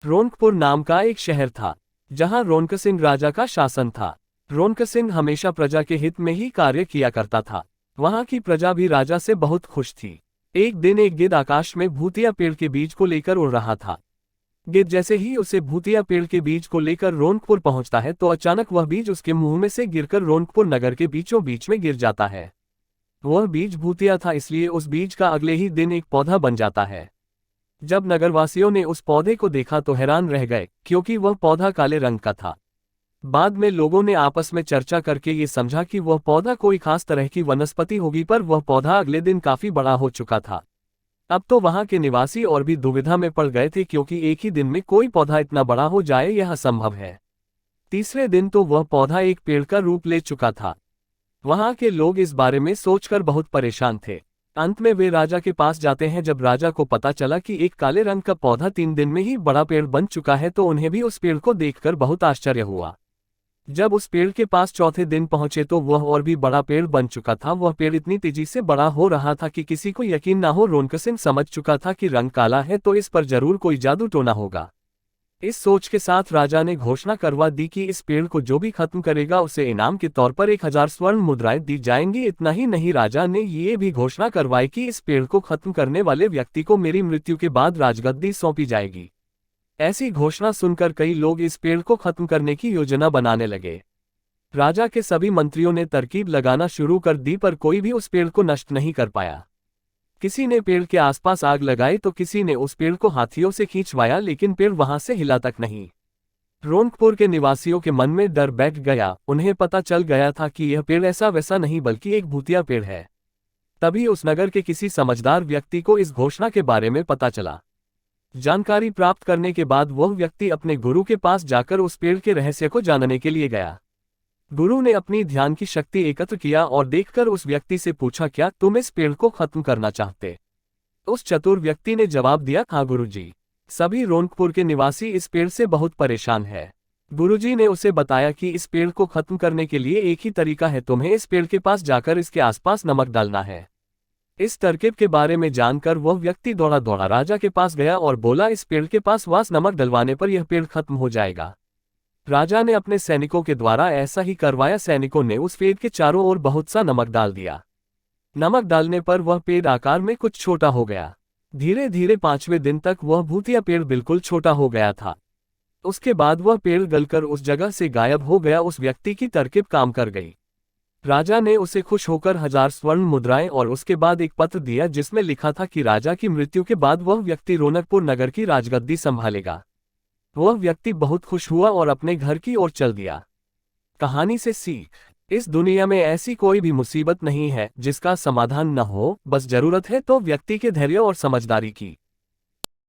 रौनकपुर नाम का एक शहर था, जहां रौनक सिंह राजा का शासन था। रौनक सिंह हमेशा प्रजा के हित में ही कार्य किया करता था। वहां की प्रजा भी राजा से बहुत खुश थी। एक दिन एक गिद्ध आकाश में भूतिया पेड़ के बीज को लेकर उड़ रहा था। गिद्ध जैसे ही उसे भूतिया पेड़ के बीज को लेकर रौनकपुर पहुंचता है तो अचानक वह बीज उसके मुंह में से गिरकर रौनकपुर नगर के बीचों बीच में गिर जाता है। वह बीज भूतिया था, इसलिए उस बीज का अगले ही दिन एक पौधा बन जाता है। जब नगरवासियों ने उस पौधे को देखा तो हैरान रह गए, क्योंकि वह पौधा काले रंग का था। बाद में लोगों ने आपस में चर्चा करके ये समझा कि वह पौधा कोई खास तरह की वनस्पति होगी, पर वह पौधा अगले दिन काफी बड़ा हो चुका था। अब तो वहां के निवासी और भी दुविधा में पड़ गए थे, क्योंकि एक ही दिन में कोई पौधा इतना बड़ा हो जाए यह असंभव है। तीसरे दिन तो वह पौधा एक पेड़ का रूप ले चुका था। वहां के लोग इस बारे में सोचकर बहुत परेशान थे। अंत में वे राजा के पास जाते हैं। जब राजा को पता चला कि एक काले रंग का पौधा 3 दिन में ही बड़ा पेड़ बन चुका है तो उन्हें भी उस पेड़ को देखकर बहुत आश्चर्य हुआ। जब उस पेड़ के पास चौथे दिन पहुंचे तो वह और भी बड़ा पेड़ बन चुका था। वह पेड़ इतनी तेजी से बड़ा हो रहा था कि किसी को यकीन ना हो। रौनक सिंह समझ चुका था कि रंग काला है तो इस पर जरूर कोई जादू टोना होगा। इस सोच के साथ राजा ने घोषणा करवा दी कि इस पेड़ को जो भी खत्म करेगा उसे इनाम के तौर पर 1000 स्वर्ण मुद्राएं दी जाएंगी। इतना ही नहीं, राजा ने ये भी घोषणा करवाई कि इस पेड़ को खत्म करने वाले व्यक्ति को मेरी मृत्यु के बाद राजगद्दी सौंपी जाएगी। ऐसी घोषणा सुनकर कई लोग इस पेड़ को खत्म करने की योजना बनाने लगे। राजा के सभी मंत्रियों ने तरकीब लगाना शुरू कर दी, पर कोई भी उस पेड़ को नष्ट नहीं कर पाया। किसी ने पेड़ के आसपास आग लगाई तो किसी ने उस पेड़ को हाथियों से खींचवाया, लेकिन पेड़ वहां से हिला तक नहीं। रौनकपुर के निवासियों के मन में डर बैठ गया। उन्हें पता चल गया था कि यह पेड़ ऐसा वैसा नहीं बल्कि एक भूतिया पेड़ है। तभी उस नगर के किसी समझदार व्यक्ति को इस घोषणा के बारे में पता चला। जानकारी प्राप्त करने के बाद वह व्यक्ति अपने गुरु के पास जाकर उस पेड़ के रहस्य को जानने के लिए गया। गुरु ने अपनी ध्यान की शक्ति एकत्र किया और देखकर उस व्यक्ति से पूछा, क्या तुम इस पेड़ को खत्म करना चाहते? उस चतुर व्यक्ति ने जवाब दिया, हाँ गुरुजी। सभी रौनकपुर के निवासी इस पेड़ से बहुत परेशान है। गुरुजी ने उसे बताया कि इस पेड़ को खत्म करने के लिए एक ही तरीका है, तुम्हें इस पेड़ के पास जाकर इसके आसपास नमक डालना है। इस तरकीब के बारे में जानकर वह व्यक्ति दौड़ा दौड़ा राजा के पास गया और बोला, इस पेड़ के पास वास नमक डलवाने पर यह पेड़ खत्म हो जाएगा। राजा ने अपने सैनिकों के द्वारा ऐसा ही करवाया। सैनिकों ने उस पेड़ के चारों ओर बहुत सा नमक डाल दिया। नमक डालने पर वह पेड़ आकार में कुछ छोटा हो गया। धीरे धीरे 5वें दिन तक वह भूतिया पेड़ बिल्कुल छोटा हो गया था। उसके बाद वह पेड़ गलकर उस जगह से गायब हो गया। उस व्यक्ति की तरकीब काम कर गई। राजा ने उसे खुश होकर 1000 स्वर्ण मुद्राएं और उसके बाद एक पत्र दिया जिसमें लिखा था कि राजा की मृत्यु के बाद वह व्यक्ति रौनकपुर नगर की राजगद्दी संभालेगा। वह व्यक्ति बहुत खुश हुआ और अपने घर की ओर चल दिया। कहानी से सीख, इस दुनिया में ऐसी कोई भी मुसीबत नहीं है जिसका समाधान न हो, बस जरूरत है तो व्यक्ति के धैर्य और समझदारी की।